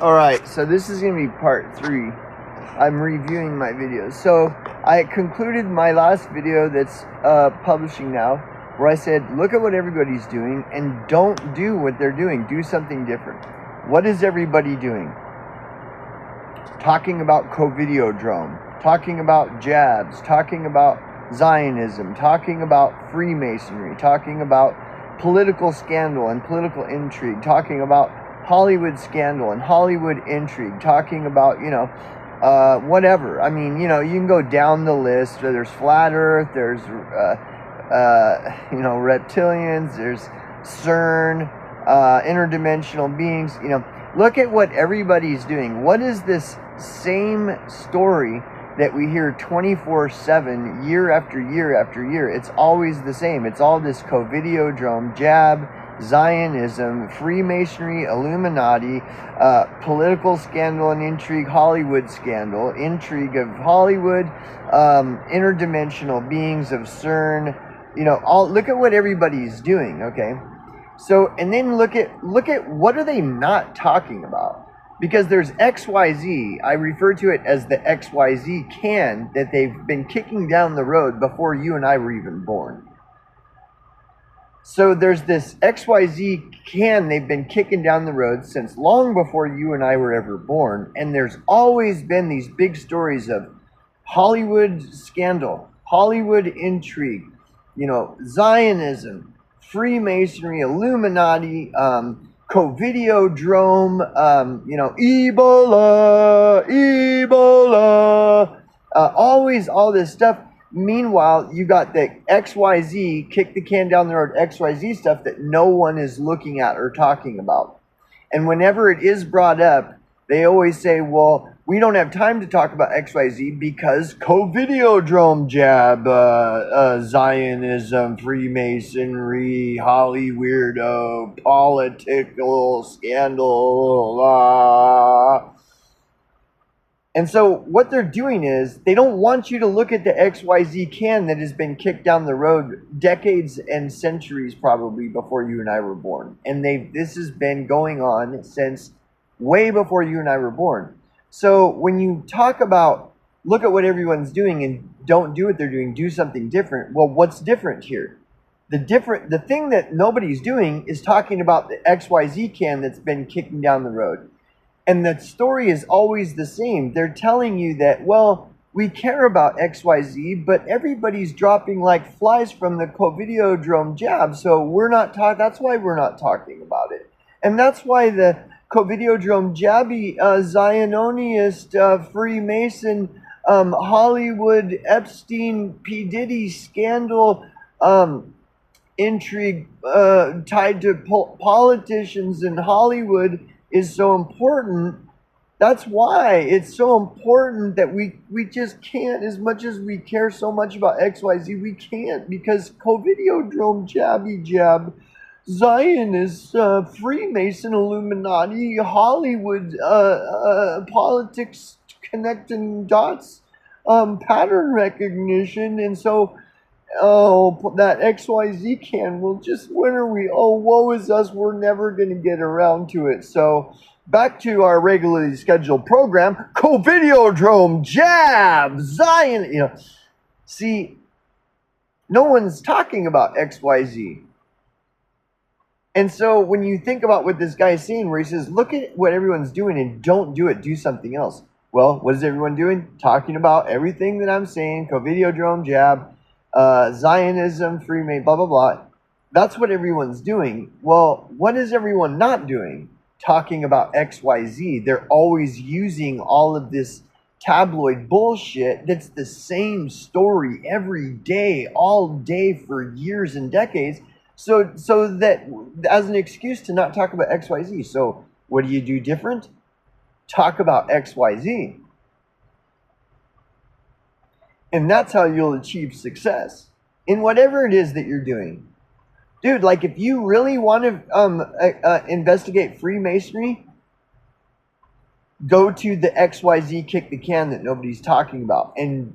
Alright, so this is going to be part 3. I'm reviewing my videos. So, I concluded my last video that's publishing now, where I said, look at what everybody's doing, and don't do what they're doing. Do something different. What is everybody doing? Talking about Covidiodrome, talking about jabs, talking about Zionism, talking about Freemasonry, talking about political scandal and political intrigue, talking about Hollywood scandal and Hollywood intrigue, talking about, whatever. I mean, you can go down the list. There's flat earth, there's, reptilians, there's CERN, interdimensional beings. Look at what everybody's doing. What is this same story that we hear 24/7, year after year after year? It's always the same. It's all this Covidiodrome, jab, Zionism, Freemasonry, Illuminati, political scandal and intrigue, Hollywood scandal, intrigue of Hollywood, interdimensional beings of CERN. Look at what everybody's doing, okay? So, and then look at what are they not talking about? Because there's XYZ, I refer to it as the XYZ can that they've been kicking down the road before you and I were even born. So there's this XYZ can they've been kicking down the road since long before you and I were ever born. And there's always been these big stories of Hollywood scandal, Hollywood intrigue, Zionism, Freemasonry, Illuminati, Covidiodrome, Ebola, always all this stuff. Meanwhile, you got the XYZ, kick the can down the road, XYZ stuff that no one is looking at or talking about. And whenever it is brought up, they always say, well, we don't have time to talk about XYZ because Covidiodrome jab, Zionism, Freemasonry, Holly weirdo, political scandal, And so what they're doing is they don't want you to look at the XYZ can that has been kicked down the road decades and centuries probably before you and I were born. And this has been going on since way before you and I were born. So when you talk about look at what everyone's doing and don't do what they're doing, do something different. Well, what's different here? The thing that nobody's doing is talking about the XYZ can that's been kicking down the road. And the story is always the same. They're telling you that, well, we care about XYZ, but everybody's dropping like flies from the Covidiodrome jab, so that's why we're not talking about it. And that's why the Covidiodrome jabby, Zionist, Freemason, Hollywood, Epstein, P. Diddy scandal, intrigue tied to politicians in Hollywood is so important. That's why it's so important that we just can't, as much as we care so much about XYZ, we can't, because Covidiodrome jab, Zionist, Freemason, Illuminati, Hollywood, politics connecting dots, pattern recognition, and so that XYZ can, when are we? Oh, woe is us, we're never going to get around to it. So, back to our regularly scheduled program, Covidiodrome, jab, Zion, See, no one's talking about XYZ. And so, when you think about what this guy is saying, where he says, look at what everyone's doing and don't do it, do something else. Well, what is everyone doing? Talking about everything that I'm saying, Covidiodrome, jab, Zionism, Freemason, blah, blah, blah. That's what everyone's doing. Well, what is everyone not doing? Talking about XYZ. They're always using all of this tabloid bullshit that's the same story every day, all day for years and decades. So that as an excuse to not talk about XYZ. So what do you do different? Talk about XYZ. And that's how you'll achieve success in whatever it is that you're doing. Dude, like if you really want to investigate Freemasonry, go to the XYZ kick the can that nobody's talking about and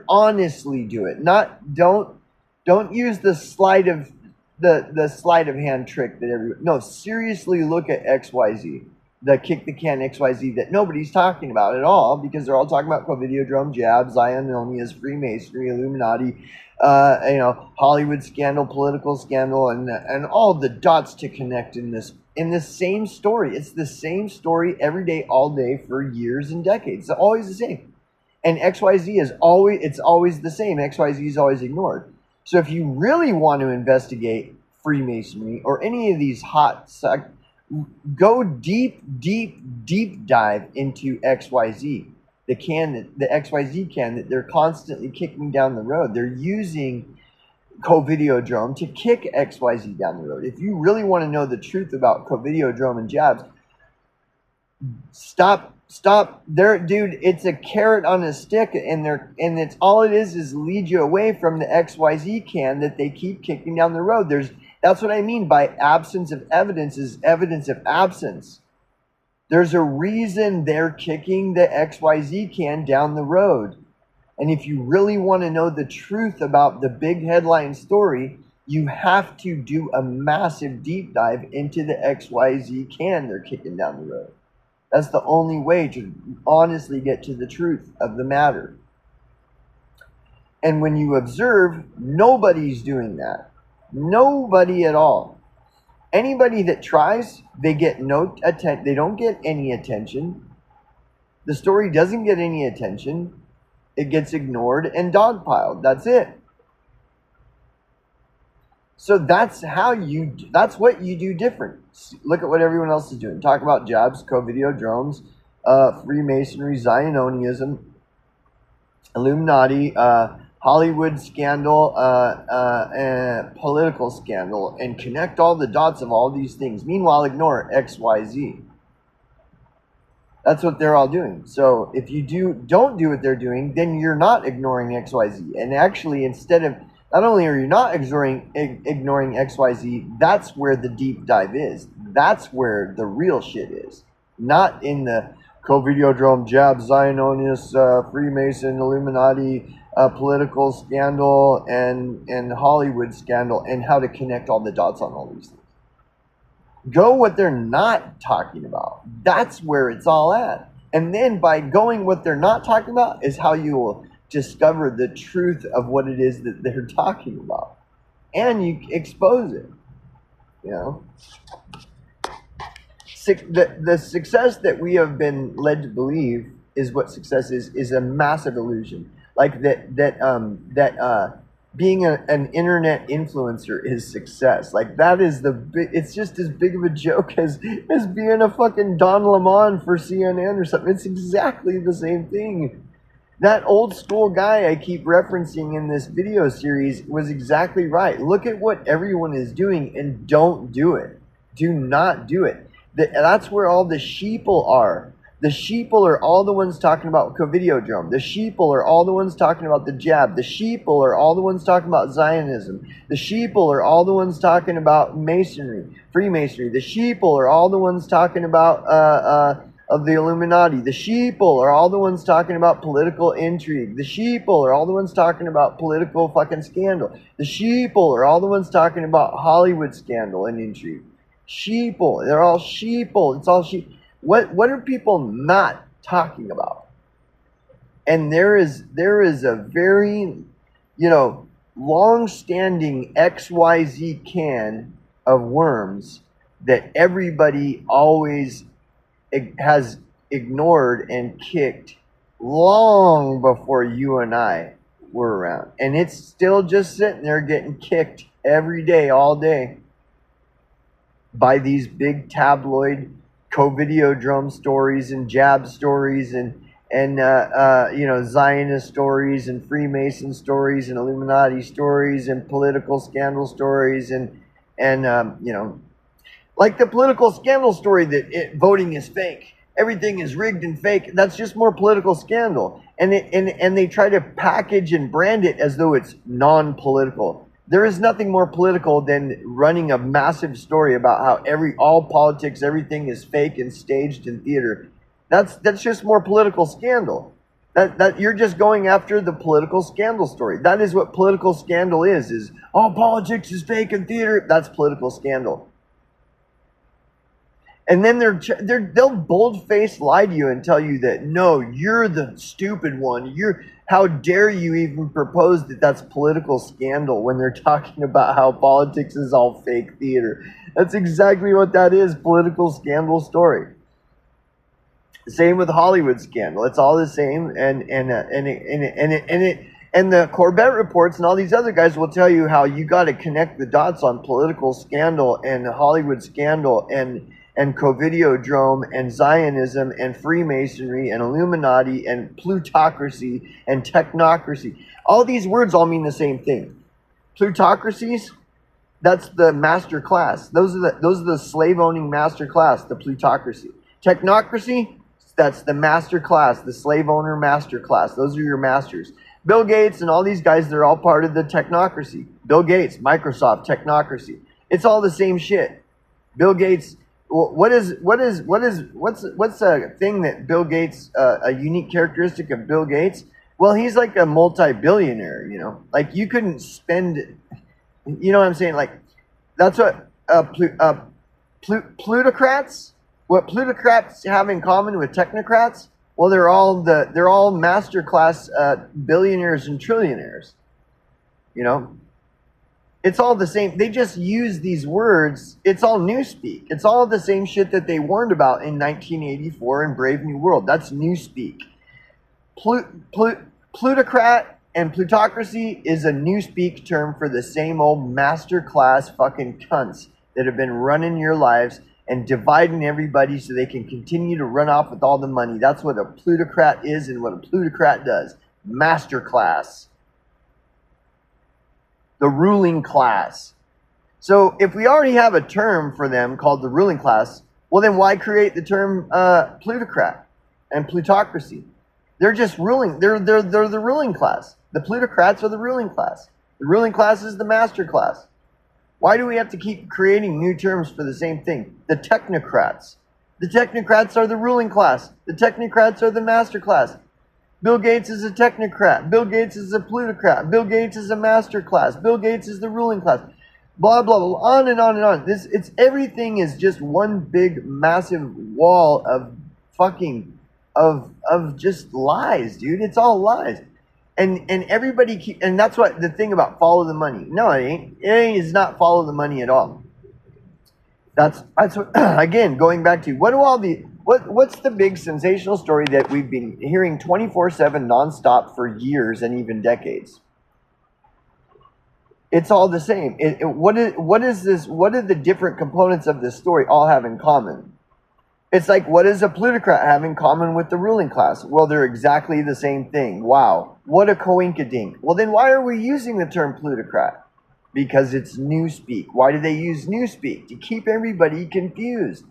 honestly do it. Don't use the sleight of hand trick that everyone. No, seriously look at XYZ. the kick the can XYZ that nobody's talking about at all, because they're all talking about Covidiodrome, jabs, Zionionias, Freemasonry, Illuminati, Hollywood scandal, political scandal, and all the dots to connect in this same story. It's the same story every day, all day, for years and decades. It's always the same. And XYZ is always the same. XYZ is always ignored. So if you really want to investigate Freemasonry or any of these go deep dive into XYZ. The XYZ can that they're constantly kicking down the road. They're using Covidiodrome to kick XYZ down the road. If you really want to know the truth about Covidiodrome and jabs, stop there, dude. It's a carrot on a stick, and it's all it is lead you away from the XYZ can that they keep kicking down the road. That's what I mean by absence of evidence is evidence of absence. There's a reason they're kicking the XYZ can down the road. And if you really want to know the truth about the big headline story, you have to do a massive deep dive into the XYZ can they're kicking down the road. That's the only way to honestly get to the truth of the matter. And when you observe, nobody's doing that. Nobody at all. Anybody that tries, they get no attention. They don't get any attention. The story doesn't get any attention. It gets ignored and dogpiled. That's it. So that's what you do different. Look at what everyone else is doing. Talk about jabs, Covidiodromes, Freemasonry, Zionism, Illuminati, Hollywood scandal, and political scandal, and connect all the dots of all these things. Meanwhile, ignore XYZ. That's what they're all doing. So if you don't do what they're doing, then you're not ignoring XYZ. And actually, instead of, not only are you not ignoring XYZ, that's where the deep dive is. That's where the real shit is. Not in the Covidiodrome, jab, Zionist, Freemason, Illuminati, political scandal, and Hollywood scandal, and how to connect all the dots on all these things. Go what they're not talking about. That's where it's all at. And then by going what they're not talking about is how you will discover the truth of what it is that they're talking about. And you expose it. The success that we have been led to believe is what success is a massive illusion. Like that being an internet influencer is success. Like that is it's just as big of a joke as being a fucking Don Lemon for CNN or something. It's exactly the same thing. That old school guy I keep referencing in this video series was exactly right. Look at what everyone is doing and don't do it. Do not do it. That's where all the sheeple are. The sheeple are all the ones talking about Covidiodrome. The sheeple are all the ones talking about the jab. The sheeple are all the ones talking about Zionism. The sheeple are all the ones talking about Masonry, Freemasonry. The sheeple are all the ones talking about of the Illuminati. The sheeple are all the ones talking about political intrigue. The sheeple are all the ones talking about political fucking scandal. The sheeple are all the ones talking about Hollywood scandal and intrigue. Sheeple, they're all sheeple. It's all sheep. What are people not talking about? And there is a very, long-standing XYZ can of worms that everybody always has ignored and kicked long before you and I were around. And it's still just sitting there getting kicked every day, all day, by these big tabloid Covidiodrome stories and jab stories and Zionist stories and Freemason stories and Illuminati stories and political scandal stories and like the political scandal story that voting is fake, everything is rigged and fake. That's just more political scandal, and they try to package and brand it as though it's non-political. There is nothing more political than running a massive story about how all politics, everything is fake and staged in theater. That's just more political scandal. That you're just going after the political scandal story. That is what political scandal is all politics is fake in theater. That's political scandal. And then they'll bold-faced lie to you and tell you that, no, you're the stupid one. How dare you even propose that that's political scandal when they're talking about how politics is all fake theater. That's exactly what that is, political scandal story. Same with Hollywood scandal. It's all the same, and the Corbett reports and all these other guys will tell you how you got to connect the dots on political scandal and Hollywood scandal and Covidiodrome and Zionism and Freemasonry and Illuminati and plutocracy and technocracy. All these words all mean the same thing. Plutocracies, that's the master class. Those are the slave-owning master class, the plutocracy. Technocracy, that's the master class, the slave owner master class. Those are your masters. Bill Gates and all these guys, they're all part of the technocracy. Bill Gates, Microsoft, technocracy. It's all the same shit. Bill Gates, what's a thing that Bill Gates, a unique characteristic of Bill Gates? Well, he's like a multi-billionaire, you know. Like you couldn't spend, you know what I'm saying? Like that's what plutocrats. What plutocrats have in common with technocrats? Well, they're all master class billionaires and trillionaires. You know, it's all the same. They just use these words. It's all newspeak. It's all the same shit that they warned about in 1984 in Brave New World. That's newspeak. Plutocrat and plutocracy is a newspeak term for the same old master class fucking cunts that have been running your lives and dividing everybody so they can continue to run off with all the money. That's what a plutocrat is and what a plutocrat does. Master class. The ruling class. So if we already have a term for them called the ruling class, well then why create the term plutocrat and plutocracy? They're just ruling. They're the ruling class. The plutocrats are the ruling class. The ruling class is the master class. Why do we have to keep creating new terms for the same thing? The technocrats. The technocrats are the ruling class. The technocrats are the master class. Bill Gates is a technocrat. Bill Gates is a plutocrat. Bill Gates is a master class. Bill Gates is the ruling class. Blah, blah, blah, on and on and on. Everything is just one big, massive wall of fucking, of just lies, dude. It's all lies. And everybody and that's what the thing about follow the money. No, it ain't. It is not follow the money at all. That's what, again, going back to what's the big sensational story that we've been hearing 24/7 nonstop for years and even decades? It's all the same. What is this? What do the different components of this story all have in common? It's like, what does a plutocrat have in common with the ruling class? Well, they're exactly the same thing. Wow. What a coinkydink. Well, then why are we using the term plutocrat? Because it's newspeak. Why do they use newspeak? To keep everybody confused.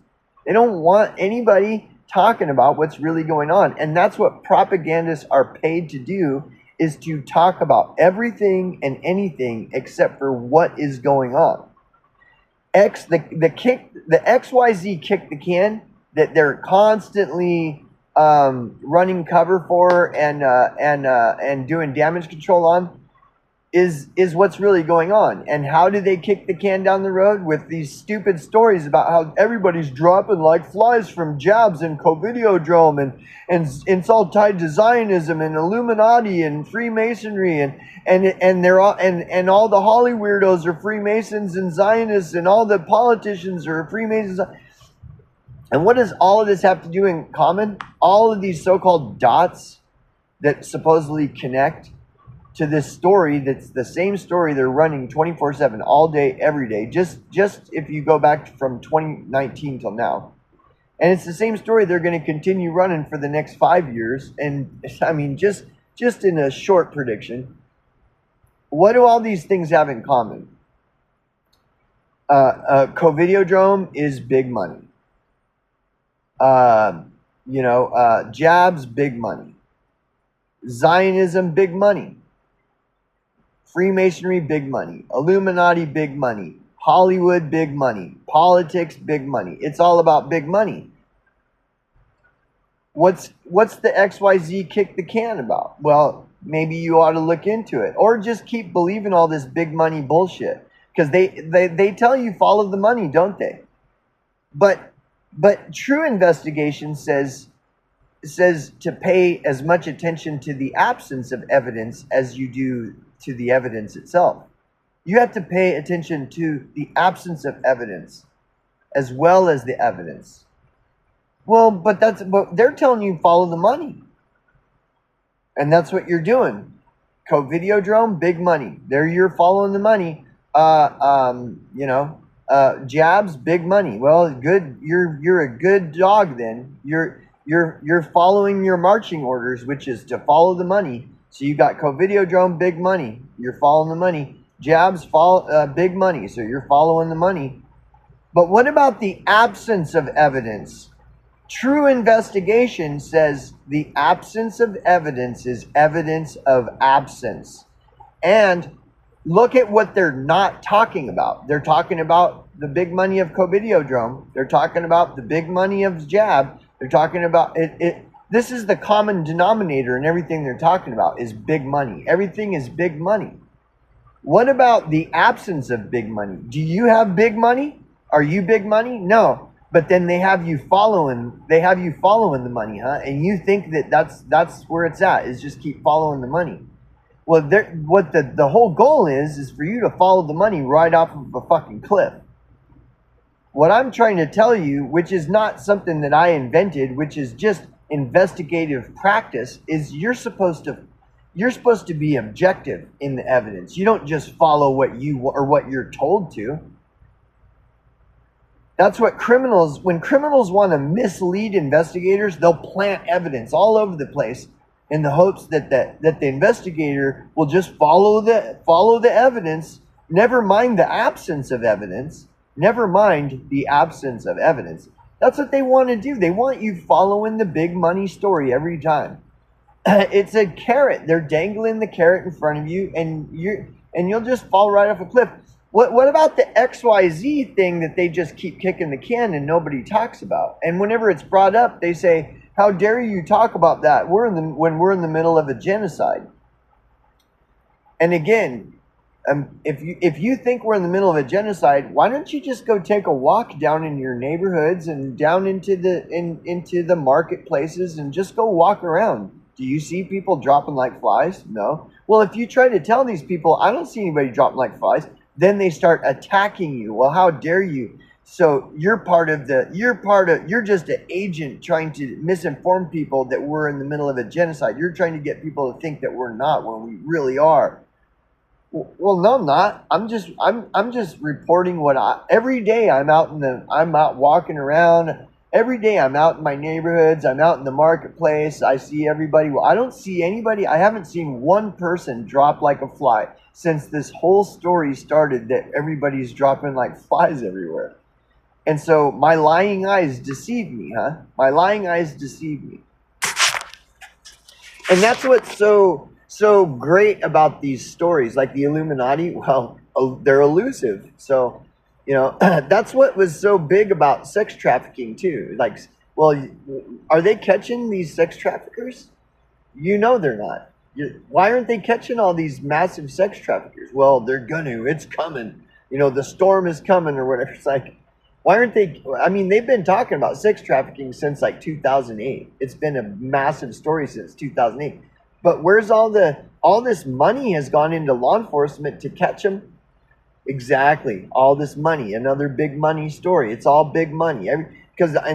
They don't want anybody talking about what's really going on. And that's what propagandists are paid to do, is to talk about everything and anything except for what is going on. The XYZ kick the can that they're constantly running cover for and doing damage control on is what's really going on. And how do they kick the can down the road? With these stupid stories about how everybody's dropping like flies from jabs and Covidiodrome and it's all tied to Zionism and Illuminati and Freemasonry and they're all and all the Holly weirdos are Freemasons and Zionists and all the politicians are Freemasons. And what does all of this have to do in common? All of these so-called dots that supposedly connect to this story that's the same story they're running 24/7 all day, every day, just if you go back from 2019 till now. And it's the same story they're going to continue running for the next 5 years. And I mean, just in a short prediction, what do all these things have in common? Covidiodrome is big money. Jabs, big money. Zionism, big money. Freemasonry, big money. Illuminati, big money. Hollywood, big money. Politics, big money. It's all about big money. What's the XYZ kick the can about? Well, maybe you ought to look into it, or just keep believing all this big money bullshit, because they tell you follow the money, don't they? But But true investigation says to pay as much attention to the absence of evidence as you do to the evidence itself. You have to pay attention to the absence of evidence as well as the evidence. Well, but they're telling you follow the money. And that's what you're doing. Covideodrome, big money. There you're following the money. Jabs, big money. Well, good. You're a good dog then. You're following your marching orders, which is to follow the money. So you got Covideodrome, big money. You're following the money. Jabs, big money. So you're following the money. But what about the absence of evidence? True investigation says the absence of evidence is evidence of absence. And look at what they're not talking about. They're talking about the big money of Covideodrome. They're talking about the big money of Jab. They're talking about it. This is the common denominator in everything they're talking about is big money. Everything is big money. What about the absence of big money? Do you have big money? Are you big money? No. But then they have you following the money, huh? And you think that that's where it's at, is just keep following the money. Well, what the whole goal is for you to follow the money right off of a fucking cliff. What I'm trying to tell you, which is not something that I invented, which is just investigative practice, is you're supposed to be objective in the evidence. You don't just follow what you're told to. That's what when criminals want to mislead investigators, they'll plant evidence all over the place in the hopes that the investigator will just follow the evidence, never mind the absence of evidence. Never mind the absence of evidence. That's what they want to do. They want you following the big money story every time. It's a carrot. They're dangling the carrot in front of you, and you'll just fall right off a cliff. What about the XYZ thing that they just keep kicking the can and nobody talks about? And whenever it's brought up, they say, "How dare you talk about that? When we're in the middle of a genocide." And again, if you think we're in the middle of a genocide, why don't you just go take a walk down in your neighborhoods and down into the marketplaces and just go walk around? Do you see people dropping like flies? No. Well, if you try to tell these people, I don't see anybody dropping like flies, then they start attacking you. Well, how dare you? So you're just an agent trying to misinform people that we're in the middle of a genocide. You're trying to get people to think that we're not when we really are. Well, no, I'm not. I'm just reporting every day I'm out walking around. Every day I'm out in my neighborhoods. I'm out in the marketplace. I see everybody. Well, I don't see anybody. I haven't seen one person drop like a fly since this whole story started that everybody's dropping like flies everywhere. And so my lying eyes deceive me, huh? My lying eyes deceive me. And that's what's so great about these stories, like the Illuminati. Well, they're elusive. So, that's what was so big about sex trafficking too. Like, well, are they catching these sex traffickers? They're not. Why aren't they catching all these massive sex traffickers? Well, they're gonna. It's coming. The storm is coming or whatever. It's like, why aren't they? I mean, they've been talking about sex trafficking since like 2008. It's been a massive story since 2008. But where's all this money has gone into law enforcement to catch them? Exactly. All this money, another big money story. It's all big money. And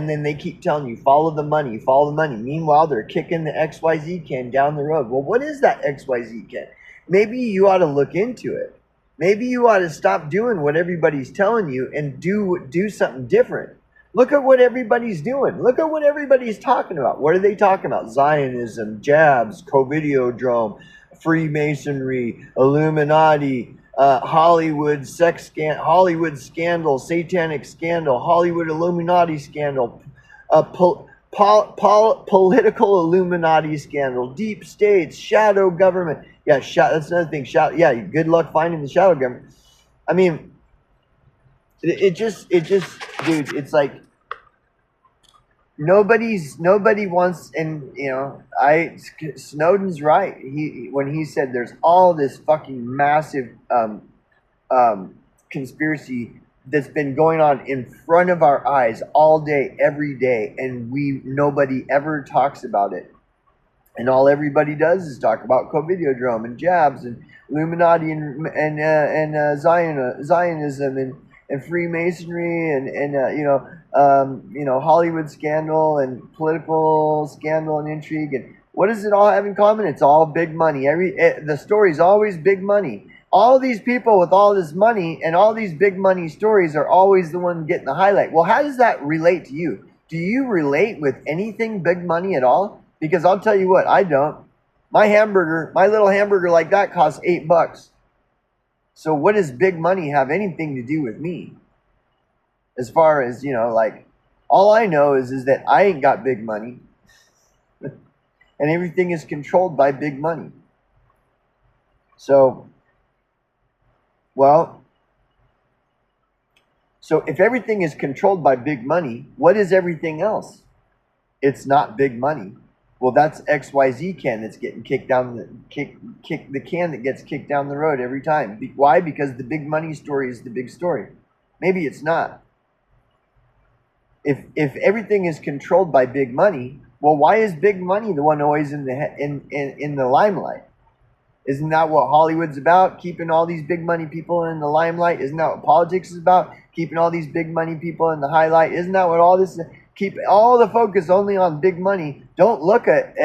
then they keep telling you, follow the money, follow the money. Meanwhile, they're kicking the XYZ can down the road. Well, what is that XYZ can? Maybe you ought to look into it. Maybe you ought to stop doing what everybody's telling you and do something different. Look at what everybody's doing. Look at what everybody's talking about. What are they talking about? Zionism, jabs, Covideodrome, Freemasonry, Illuminati, Hollywood Hollywood scandal, satanic scandal, Hollywood Illuminati scandal, political Illuminati scandal, deep states, shadow government. Yeah, that's another thing. Yeah, good luck finding the shadow government. I mean, it just, dude, it's like nobody wants, and Snowden's right. When he said there's all this fucking massive conspiracy that's been going on in front of our eyes all day, every day, and nobody ever talks about it. And all everybody does is talk about Covidiodrome and jabs and Illuminati and Zionism and Freemasonry and Hollywood scandal and political scandal and intrigue. And what does it all have in common? It's all big money. The story's always big money. All these people with all this money and all these big money stories are always the one getting the highlight. Well, how does that relate to you? Do you relate with anything big money at all? Because I'll tell you what, I don't. My little hamburger like that costs $8. So what does big money have anything to do with me? As far as, all I know is that I ain't got big money. And everything is controlled by big money. So if everything is controlled by big money, what is everything else? It's not big money. Well, that's XYZ can that's getting kicked down the can that gets kicked down the road every time. Why? Because the big money story is the big story. Maybe it's not. If everything is controlled by big money, well, why is big money the one always in the limelight? Isn't that what Hollywood's about? Keeping all these big money people in the limelight? Isn't that what politics is about? Keeping all these big money people in the highlight? Isn't that what all this is? Keep all the focus only on big money. Don't look at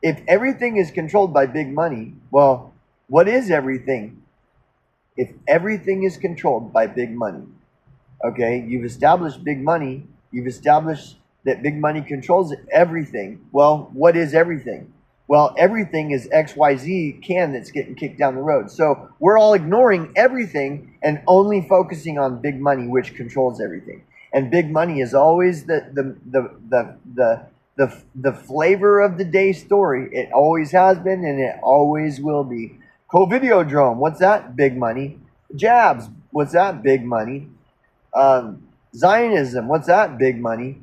if everything is controlled by big money, well, what is everything? If everything is controlled by big money, okay, you've established big money, you've established that big money controls everything. Well, what is everything? Well, everything is XYZ can that's getting kicked down the road. So we're all ignoring everything and only focusing on big money, which controls everything. And big money is always the flavor of the day story. It always has been and it always will be. Covidiodrome, what's that? Big money. Jabs, what's that? Big money. Zionism, what's that? Big money.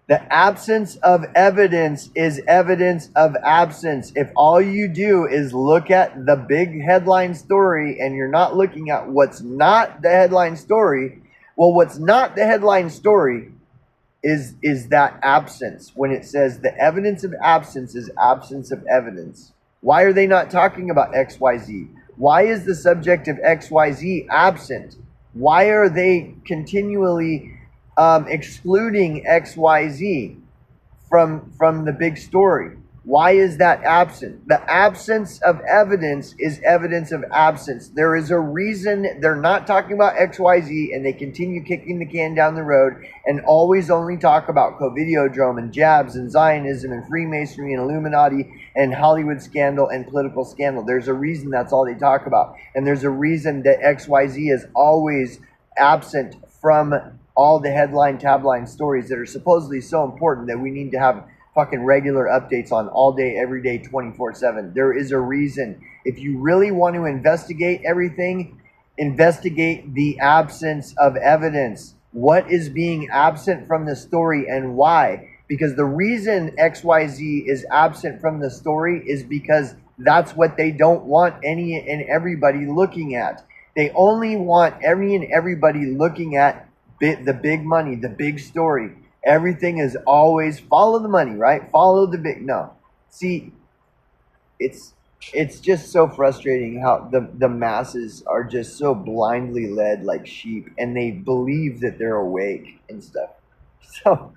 The absence of evidence is evidence of absence. If all you do is look at the big headline story and you're not looking at what's not the headline story, well, what's not the headline story is that absence. When it says the evidence of absence is absence of evidence. Why are they not talking about XYZ? Why is the subject of XYZ absent? Why are they continually excluding XYZ from the big story? Why is that absent? The absence of evidence is evidence of absence. There is a reason they're not talking about XYZ and they continue kicking the can down the road and always only talk about Covidiodrome and jabs and Zionism and Freemasonry and Illuminati and Hollywood scandal and political scandal. There's a reason that's all they talk about. And there's a reason that XYZ is always absent from all the headline tabloid stories that are supposedly so important that we need to have fucking regular updates on all day, every day, 24/7. There is a reason. If you really want to investigate everything, investigate the absence of evidence. What is being absent from the story and why? Because the reason XYZ is absent from the story is because that's what they don't want any and everybody looking at. They only want everybody looking at the big money, the big story. Everything is always follow the money, right? Follow the big. No. See, it's just so frustrating how the masses are just so blindly led like sheep and they believe that they're awake and stuff. So